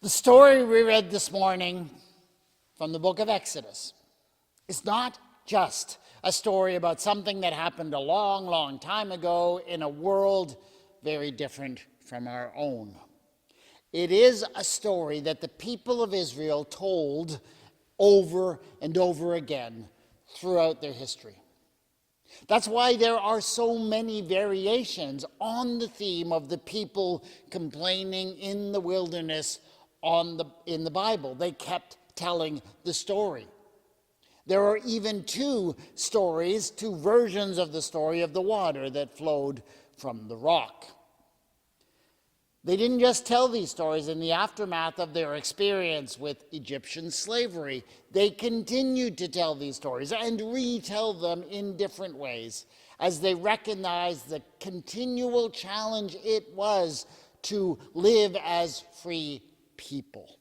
The story we read this morning from the book of Exodus is not just a story about something that happened a long, long time ago in a world very different from our own. It is a story that the people of Israel told over and over again throughout their history. That's why there are so many variations on the theme of the people complaining in the wilderness in the Bible. They kept telling the story. There are even two versions of the story of the water that flowed from the rock. They didn't just tell these stories in the aftermath of their experience with Egyptian slavery. They continued to tell these stories and retell them in different ways as they recognized the continual challenge it was to live as free people.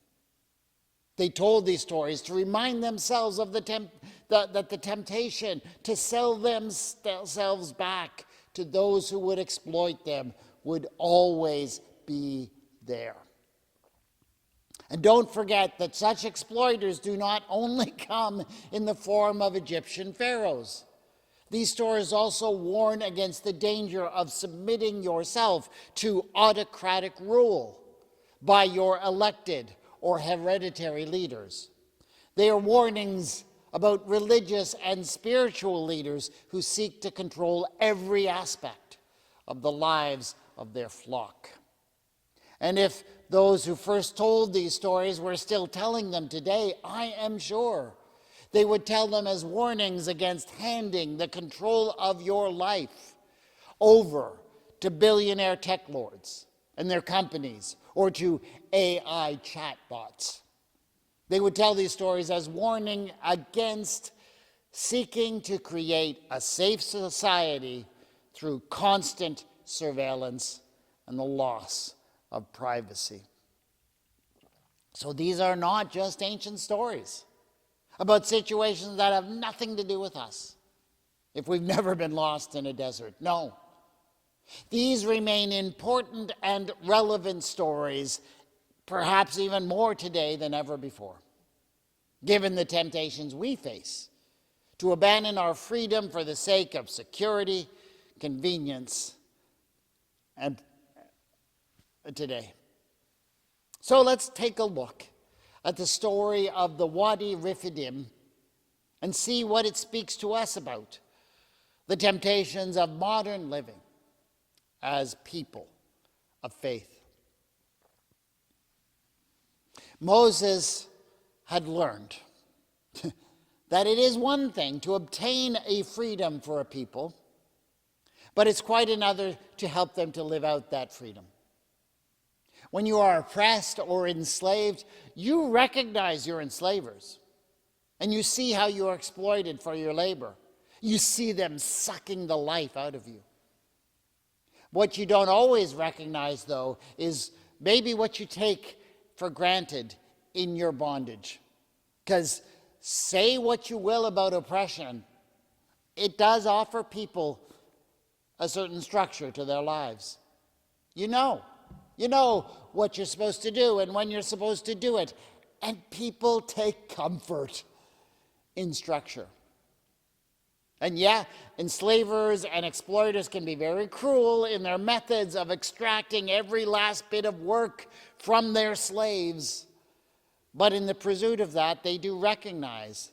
They told these stories to remind themselves of that the temptation to sell themselves back to those who would exploit them would always be there. And don't forget that such exploiters do not only come in the form of Egyptian pharaohs. These stories also warn against the danger of submitting yourself to autocratic rule by your elected or hereditary leaders. They are warnings about religious and spiritual leaders who seek to control every aspect of the lives of their flock. And if those who first told these stories were still telling them today, I am sure they would tell them as warnings against handing the control of your life over to billionaire tech lords and their companies or to AI chatbots. They would tell these stories as warning against seeking to create a safe society through constant surveillance and the loss of privacy. So these are not just ancient stories about situations that have nothing to do with us if we've never been lost in a desert. No. These remain important and relevant stories, perhaps even more today than ever before, given the temptations we face to abandon our freedom for the sake of security, convenience, and today. So let's take a look at the story of the Wadi Rephidim and see what it speaks to us about the temptations of modern living as people of faith. Moses had learned that it is one thing to obtain a freedom for a people, but it's quite another to help them to live out that freedom. When you are oppressed or enslaved, you recognize your enslavers, and you see how you are exploited for your labor. You see them sucking the life out of you. What you don't always recognize, though, is maybe what you take for granted in your bondage. Because say what you will about oppression, it does offer people a certain structure to their lives. You know what you're supposed to do and when you're supposed to do it. And people take comfort in structure. And yeah, enslavers and exploiters can be very cruel in their methods of extracting every last bit of work from their slaves. But in the pursuit of that, they do recognize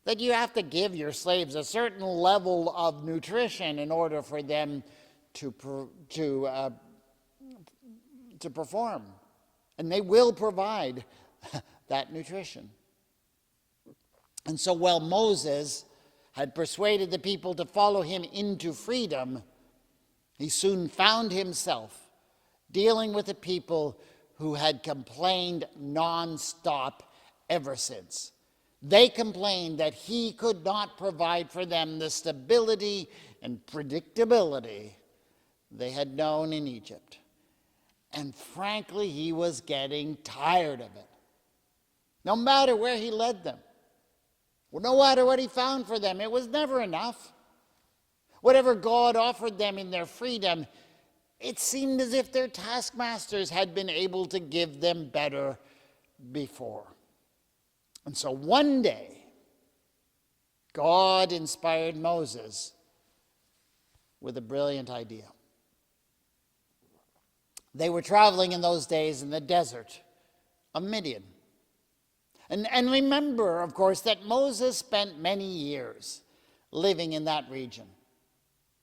that you have to give your slaves a certain level of nutrition in order for them to perform. And they will provide that nutrition. And so while Moses had persuaded the people to follow him into freedom, he soon found himself dealing with a people who had complained nonstop ever since. They complained that he could not provide for them the stability and predictability they had known in Egypt. And frankly, he was getting tired of it. No matter where he led them, no matter what he found for them, it was never enough. Whatever God offered them in their freedom, it seemed as if their taskmasters had been able to give them better before. And so one day, God inspired Moses with a brilliant idea. They were traveling in those days in the desert of Midian. And remember, of course, that Moses spent many years living in that region.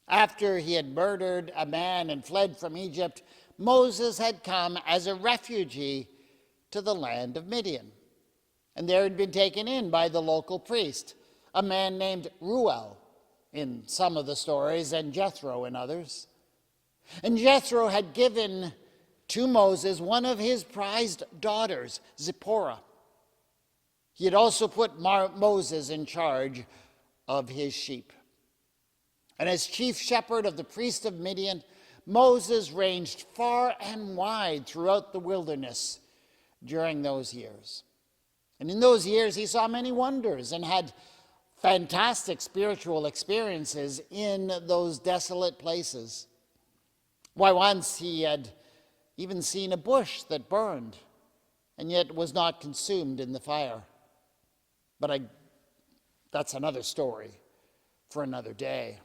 After he had murdered a man and fled from Egypt, Moses had come as a refugee to the land of Midian. And there had been taken in by the local priest, a man named Reuel in some of the stories, and Jethro in others. And Jethro had given to Moses one of his prized daughters, Zipporah. He had also put Moses in charge of his sheep. And as chief shepherd of the priest of Midian, Moses ranged far and wide throughout the wilderness during those years. And in those years, he saw many wonders and had fantastic spiritual experiences in those desolate places. Why, once he had even seen a bush that burned and yet was not consumed in the fire. But that's another story for another day.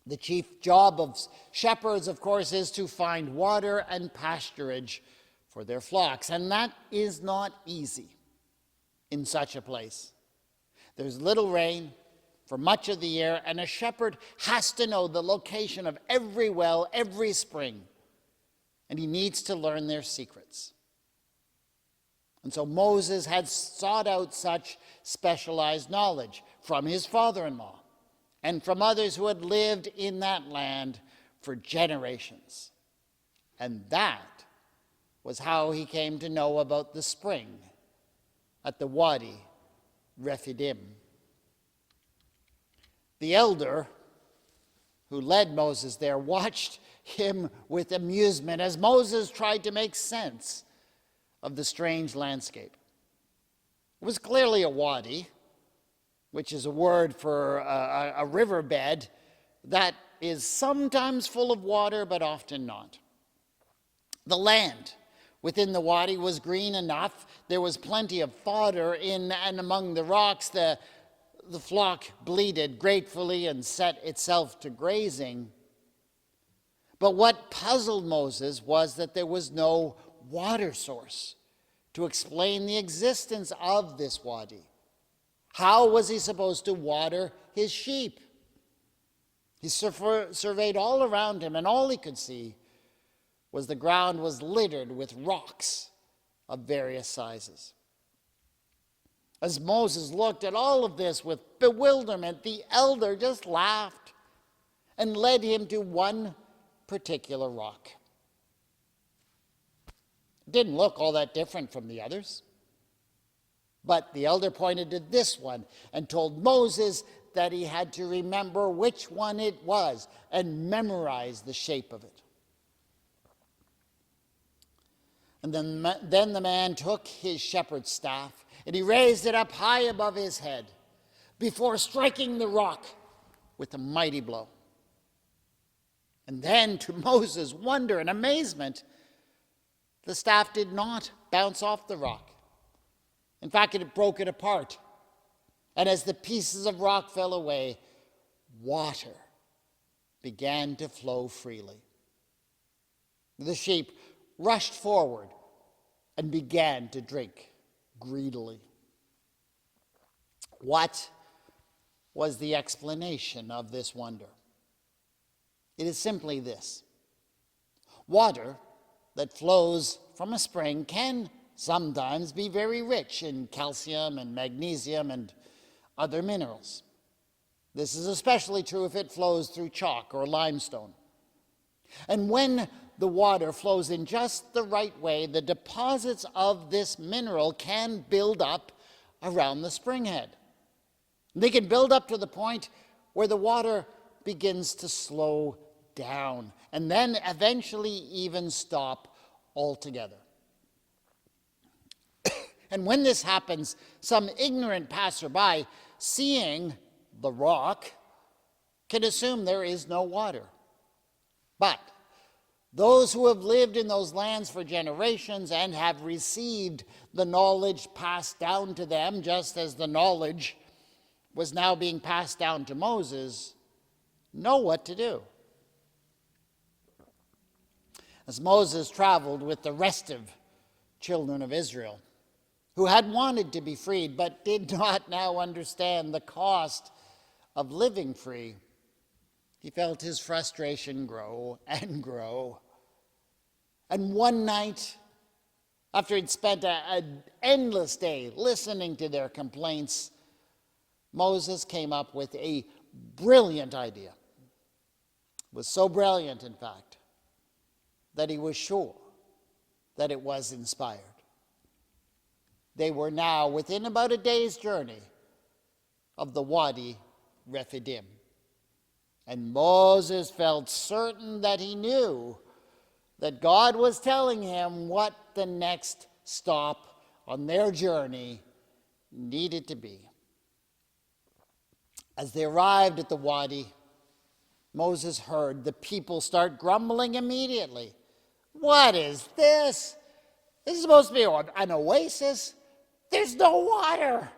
The chief job of shepherds, of course, is to find water and pasturage for their flocks, and that is not easy in such a place. There's little rain for much of the year, and a shepherd has to know the location of every well, every spring, and he needs to learn their secrets. And so Moses had sought out such specialized knowledge from his father-in-law and from others who had lived in that land for generations. And that was how he came to know about the spring at the Wadi Rephidim. The elder who led Moses there watched him with amusement as Moses tried to make sense of the strange landscape. It was clearly a wadi, which is a word for a riverbed that is sometimes full of water, but often not. The land within the wadi was green enough. There was plenty of fodder in and among the rocks. The flock bleated gratefully and set itself to grazing. But what puzzled Moses was that there was no water source to explain the existence of this wadi. How was he supposed to water his sheep? He surveyed all around him, and all he could see was the ground was littered with rocks of various sizes. As Moses looked at all of this with bewilderment, the elder just laughed and led him to one particular rock. It didn't look all that different from the others. But the elder pointed to this one and told Moses that he had to remember which one it was and memorize the shape of it. And then the man took his shepherd's staff and he raised it up high above his head before striking the rock with a mighty blow. And then, to Moses' wonder and amazement, the staff did not bounce off the rock. In fact, it broke it apart. And as the pieces of rock fell away, water began to flow freely. The sheep rushed forward and began to drink greedily. What was the explanation of this wonder? It is simply this: water that flows from a spring can sometimes be very rich in calcium and magnesium and other minerals. This is especially true if it flows through chalk or limestone. And when the water flows in just the right way, the deposits of this mineral can build up around the springhead. They can build up to the point where the water begins to slow down and then eventually even stop altogether. And when this happens, some ignorant passerby, seeing the rock, can assume there is no water. But Those who have lived in those lands for generations and have received the knowledge passed down to them, just as the knowledge was now being passed down to Moses, know what to do. As Moses traveled with the rest of children of Israel, who had wanted to be freed but did not now understand the cost of living free, he felt his frustration grow and grow. And one night, after he'd spent an endless day listening to their complaints, Moses came up with a brilliant idea. It was so brilliant, in fact, that he was sure that it was inspired. They were now within about a day's journey of the Wadi Rephidim. And Moses felt certain that he knew that God was telling him what the next stop on their journey needed to be. As they arrived at the Wadi, Moses heard the people start grumbling immediately. What is this? This is supposed to be an oasis. There's no water.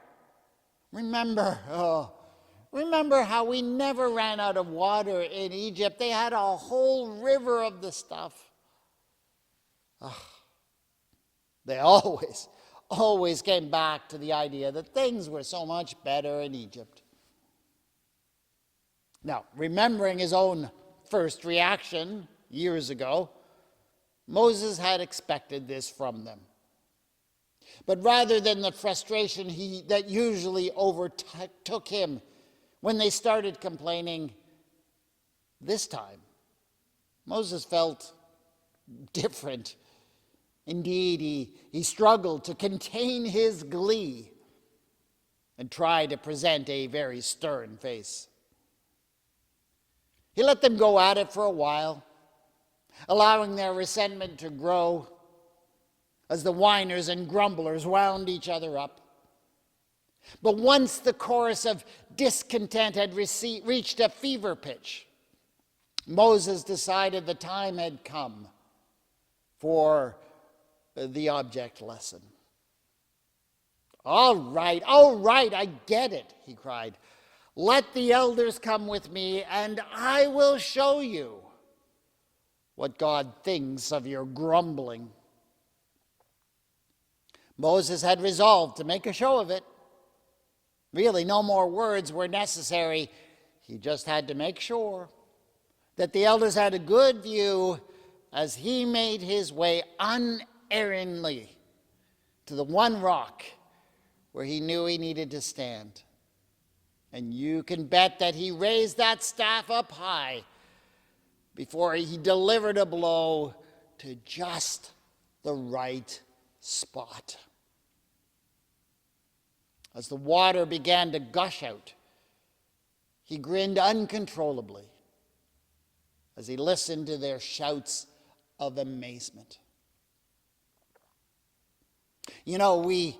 Remember how we never ran out of water in Egypt. They had a whole river of the stuff. They always came back to the idea that things were so much better in Egypt. Now, remembering his own first reaction years ago, Moses had expected this from them. But rather than the frustration that usually overtook him when they started complaining, this time, Moses felt different. Indeed, he struggled to contain his glee and tried to present a very stern face. He let them go at it for a while, allowing their resentment to grow as the whiners and grumblers wound each other up. But once the chorus of discontent had reached a fever pitch, Moses decided the time had come for the object lesson. All right, I get it, he cried. Let the elders come with me, and I will show you what God thinks of your grumbling. Moses had resolved to make a show of it. Really, no more words were necessary. He just had to make sure that the elders had a good view as he made his way unerringly to the one rock where he knew he needed to stand. And you can bet that he raised that staff up high before he delivered a blow to just the right spot. As the water began to gush out, he grinned uncontrollably as he listened to their shouts of amazement. You know, we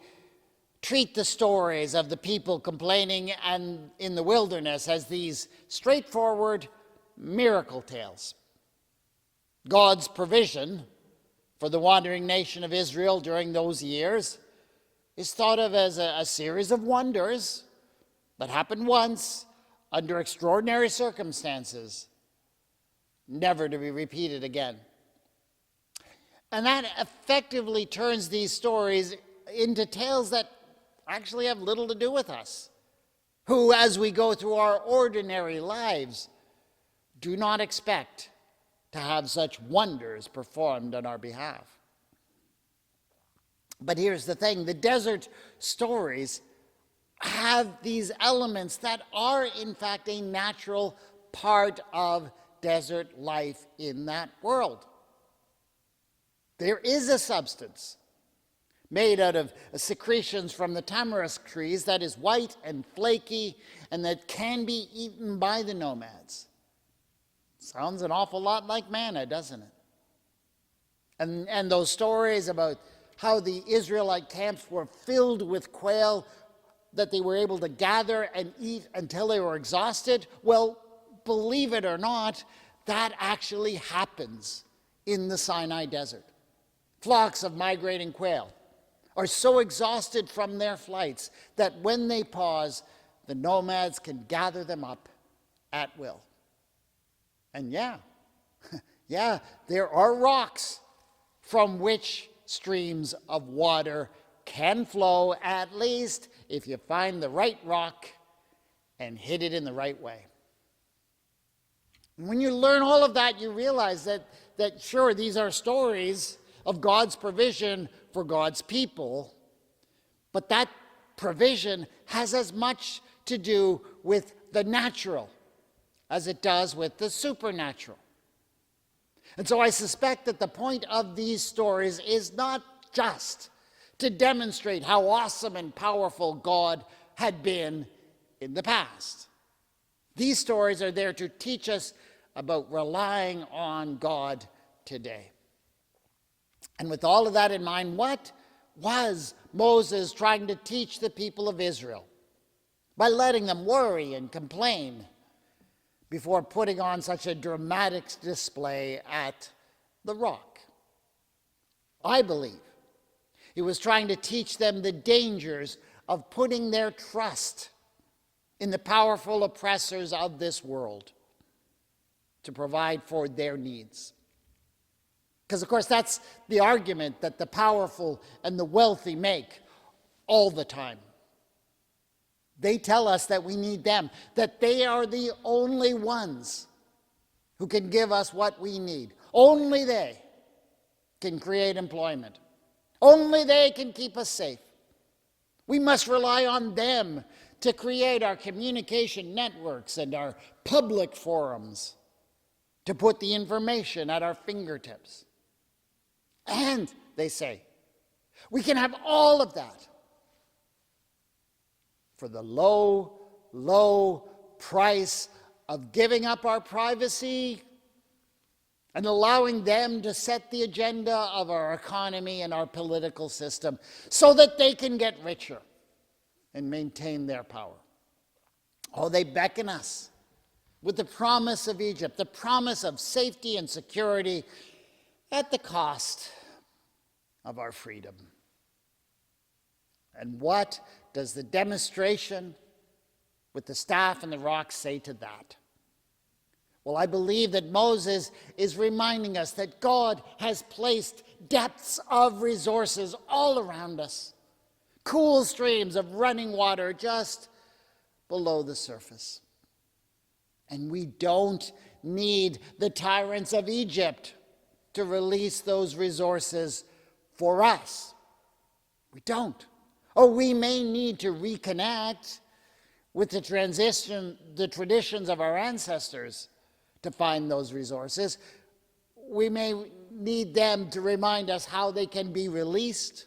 treat the stories of the people complaining and in the wilderness as these straightforward miracle tales. God's provision for the wandering nation of Israel during those years is thought of as a series of wonders that happened once under extraordinary circumstances, never to be repeated again. And that effectively turns these stories into tales that actually have little to do with us, who, as we go through our ordinary lives, do not expect to have such wonders performed on our behalf. But here's the thing, the desert stories have these elements that are, in fact, a natural part of desert life in that world. There is a substance made out of secretions from the tamarisk trees that is white and flaky and that can be eaten by the nomads. Sounds an awful lot like manna, doesn't it? And those stories about how the Israelite camps were filled with quail that they were able to gather and eat until they were exhausted, well, believe it or not, that actually happens in the Sinai desert. Flocks of migrating quail are so exhausted from their flights that when they pause, the nomads can gather them up at will. And yeah, there are rocks from which streams of water can flow, at least if you find the right rock and hit it in the right way. And when you learn all of that, you realize that sure, these are stories of God's provision for God's people, but that provision has as much to do with the natural as it does with the supernatural. And so I suspect that the point of these stories is not just to demonstrate how awesome and powerful God had been in the past. These stories are there to teach us about relying on God today. And with all of that in mind, what was Moses trying to teach the people of Israel by letting them worry and complain before putting on such a dramatic display at the rock? I believe he was trying to teach them the dangers of putting their trust in the powerful oppressors of this world to provide for their needs. Because, of course, that's the argument that the powerful and the wealthy make all the time. They tell us that we need them, that they are the only ones who can give us what we need. Only they can create employment. Only they can keep us safe. We must rely on them to create our communication networks and our public forums, to put the information at our fingertips. And, they say, we can have all of that for the low, low price of giving up our privacy and allowing them to set the agenda of our economy and our political system so that they can get richer and maintain their power. Oh, they beckon us with the promise of Egypt, the promise of safety and security at the cost of our freedom. And what does the demonstration with the staff and the rock say to that? Well, I believe that Moses is reminding us that God has placed depths of resources all around us, cool streams of running water just below the surface. And we don't need the tyrants of Egypt to release those resources for us. We don't. Or we may need to reconnect with the traditions of our ancestors to find those resources. We may need them to remind us how they can be released.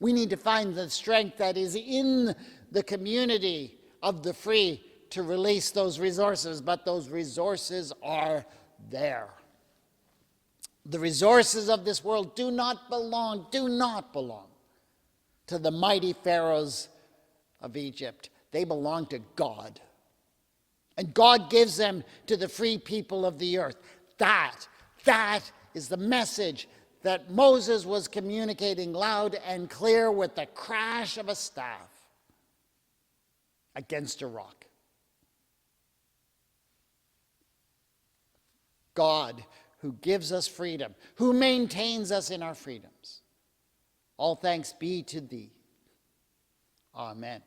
We need to find the strength that is in the community of the free to release those resources, but those resources are there. The resources of this world do not belong to the mighty pharaohs of Egypt. They belong to God. And God gives them to the free people of the earth. That is the message that Moses was communicating loud and clear with the crash of a staff against a rock. God, who gives us freedom, who maintains us in our freedoms. All thanks be to thee. Amen.